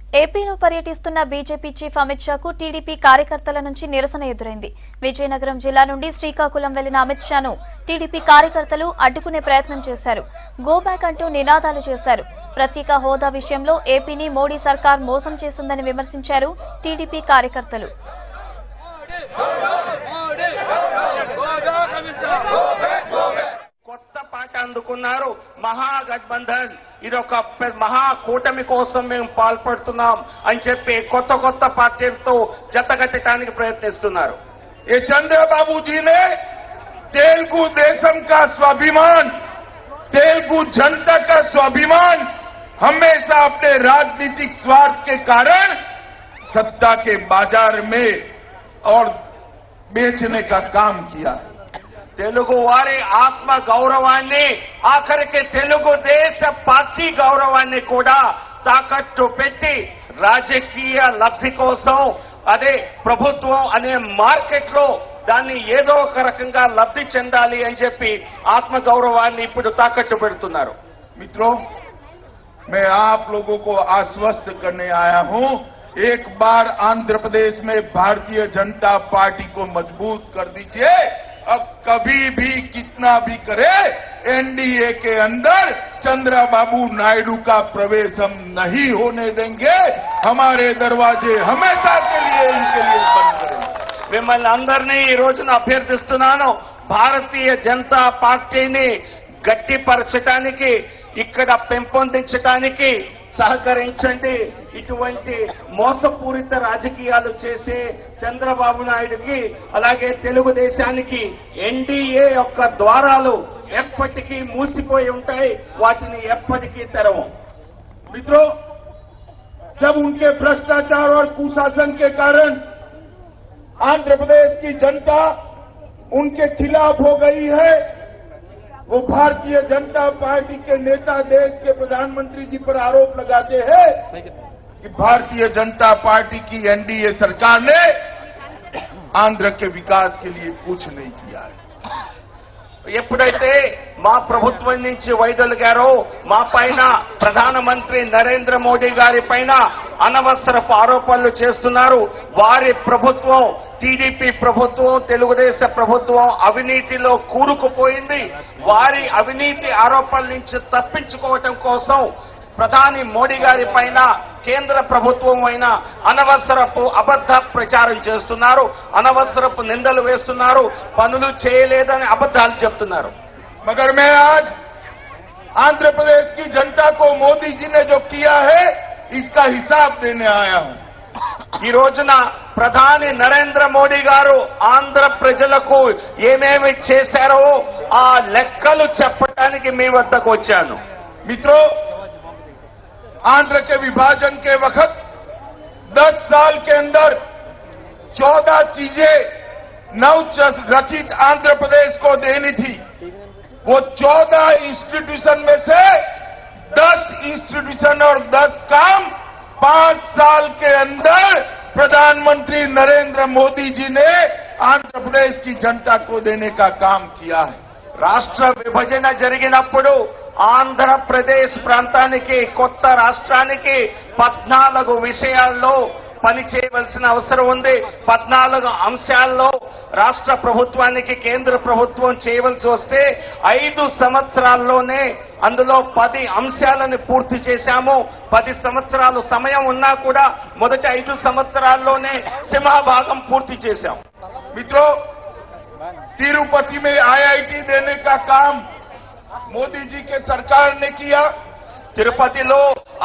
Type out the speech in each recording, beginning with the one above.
ఏపీలో పర్యటిస్తున్న BJP chief Amit షాకు TDP కార్యకర్తల నుంచి నిరసన ఎదురైంది. విజయనగరం జిల్లా నుండి శ్రీకాకుళం వెళ్లిన అమిత్ షాను టీడీపీ కార్యకర్తలు అడ్డుకునే ప్రయత్నం చేశారు. గో బ్యాక్ అంటూ నినాదాలు చేశారు. ప్రత్యేక హోదా విషయంలో ఏపీని మోడీ సర్కార్ మోసం చేసిందని విమర్శించారు టీడీపీ కార్యకర్తలు. అందుకున్నారు మహాగఠబంధన్ ఇదొక మహాకూటమి కోసం మేము పాల్పడుతున్నాం అని చెప్పి కొత్త కొత్త పార్టీలతో జతకట్టడానికి ప్రయత్నిస్తున్నారు. ये चंद्रबाबू जी ने तेलुगु देशम का स्वाभिमान, तेलुगु जनता का स्वाभिमान हमेशा अपने राजनीतिक स्वार्थ के कारण सत्ता के बाजार में और बेचने का काम किया. తెలుగు వారి ఆత్మ గౌరవాన్ని ఆఖరికి తెలుగుదేశ పార్టీ గౌరవాన్ని కూడా తాకట్టు పెట్టి రాజకీయ లబ్ధి కోసం అదే ప్రభుత్వం అనే మార్కెట్ లో దాన్ని ఏదో ఒక రకంగా లబ్ధి చెందాలి అని చెప్పి ఆత్మ గౌరవాన్ని ఇప్పుడు తాకట్టు పెడుతున్నారు. मित्रों, मैं आप लोगों को आश्वस्त करने आया हूं, एक बार आंध्र प्रदेश में भारतीय जनता पार्टी को मजबूत कर दीजिए. अब कभी भी कितना भी करे एनडीए के अंदर चंद्रबाबू नायडू का प्रवेश हम नहीं होने देंगे. हमारे दरवाजे हमेशा के लिए इनके लिए बंद करेंगे. మిమ్మల్ని అందరినీ ఈ రోజున అభ్యర్థిస్తున్నాను, భారతీయ జనతా పార్టీని గట్టిపరచడానికి ఇక్కడ పెంపొందించడానికి సహకరించండి. ఇటువంటి మోసపూరిత రాజకీయాలు చేసే చంద్రబాబు నాయుడుకి అలాగే తెలుగుదేశానికి ఎన్డీఏ యొక్క ద్వారాలు ఎప్పటికీ మూసిపోయి ఉంటాయి, వాటిని ఎప్పటికీ తెరవం. मित्रों, जब उनके भ्रष्टाचार और कुशासन के कारण आंध्र प्रदेश की जनता उनके खिलाफ हो गई है, वो भारतीय जनता पार्टी के नेता देश के प्रधानमंत्री जी पर आरोप लगाते हैं कि भारतीय जनता पार्टी की एनडीए सरकार ने आंध्र के विकास के लिए कुछ नहीं किया है. ఎప్పుడైతే మా ప్రభుత్వం నుంచి వైదొలిగారో మా పైన ప్రధానమంత్రి నరేంద్ర మోడీ గారి పైన అనవసరపు ఆరోపణలు చేస్తున్నారు. వారి ప్రభుత్వం టీడీపీ ప్రభుత్వం తెలుగుదేశం ప్రభుత్వం అవినీతిలో కూరుకుపోయింది. వారి అవినీతి ఆరోపణల నుంచి తప్పించుకోవటం కోసం ప్రధాని మోడీ గారి పైన కేంద్ర ప్రభుత్వం అయిన అనవసరపు అబద్ధ ప్రచారం చేస్తున్నారు, అనవసరపు నిందలు వేస్తున్నారు, పనులు చేయలేదని అబద్ధాలు చెప్తున్నారు. मगर मैं आज आंध्र प्रदेश की जनता को मोदी जी ने जो किया है इसका हिसाब देने आया हूं. ఈ రోజున ప్రధాని నరేంద్ర మోడీ గారు ఆంధ్ర ప్రజలకు ఏమేమి చేశారో ఆ లెక్కలు చెప్పడానికి మీ వద్దకు వచ్చాను. मित्रों, आंध्र के विभाजन के वक्त 10 साल के अंदर 14 चीजें नव रचित आंध्र प्रदेश को देनी थी. वो 14 इंस्टीट्यूशन में से 10 इंस्टीट्यूशन और 10 काम 5 साल के अंदर प्रधानमंत्री नरेंद्र मोदी जी ने आंध्र प्रदेश की जनता को देने का काम किया है. రాష్ట్ర విభజన జరిగినప్పుడు ఆంధ్రప్రదేశ్ ప్రాంతానికి కొత్త రాష్ట్రానికి 14 విషయాల్లో పని చేయవలసిన అవసరం ఉంది. 14 అంశాల్లో రాష్ట్ర ప్రభుత్వానికి కేంద్ర ప్రభుత్వం చేయవలసి వస్తే 5 సంవత్సరాల్లోనే అందులో 10 అంశాలను పూర్తి చేశాము. 10 సంవత్సరాలు సమయం ఉన్నా కూడా మొదటి 5 సంవత్సరాల్లోనే సింహభాగం పూర్తి చేశాం. मित्रों, तिरुपति में आईआईटी देने का काम मोदी जी के सरकार ने किया. తిరుపతిలో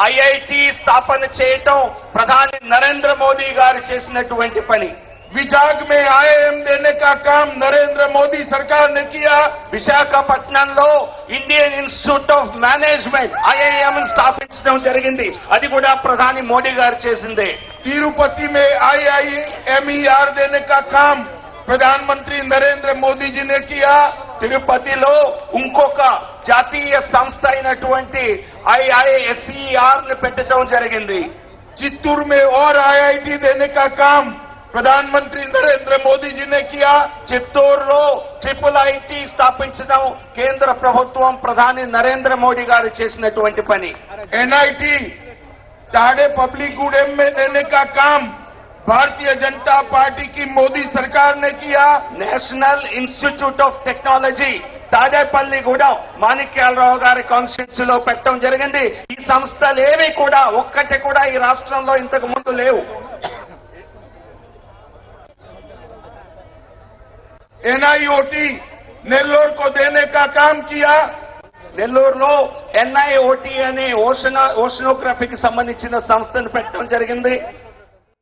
ఐఐటి స్థాపన చేయటం ప్రధాని నరేంద్ర మోదీ గారు చేసినటువంటి పని. विजाग में आईआईएम देने का काम नरेंद्र मोदी सरकार ने किया. విశాఖపట్నంలో Indian institute of management IIM స్థాపించడం జరిగింది, అది కూడా ప్రధాని మోడీ గారు చేసిందే. तिरुपति में आईआईएमईआर देने का काम प्रधानमंत्री नरेंद्र मोदी जी ने किया. తిరుపతిలో ఇంకొక జాతీయ సంస్థ అయినటువంటి ఐఐఎస్ఈఆర్ ని పెట్టడం జరిగింది. चित्तूर में और आईआईटी देने का काम प्रधानमंत्री नरेंद्र मोदी जी ने किया. చిత్తూరులో IIIT స్థాపించడం కేంద్ర ప్రభుత్వం ప్రధాని నరేంద్ర మోడీ గారు చేసినటువంటి పని. एनआईटी ताड़े पब्लिक गुडेम में देने का काम भारतीय जनता पार्टी की मोदी सरकार ने किया। National institute of technology Tadepalligudem Manikyalarao గారి కాన్స్టిట్యూన్సీలో పెట్టడం జరిగింది. ఈ సంస్థలు ఏవి కూడా ఒక్కటి కూడా ఈ రాష్ట్రంలో ఇంతకు ముందు లేవు. एनआईओटी नेल्लोर को देने का काम किया। నెల్లూరులో ఎన్ఐఓటి అనే ఓషనోగ్రఫీకి సంబంధించిన సంస్థను పెట్టడం జరిగింది.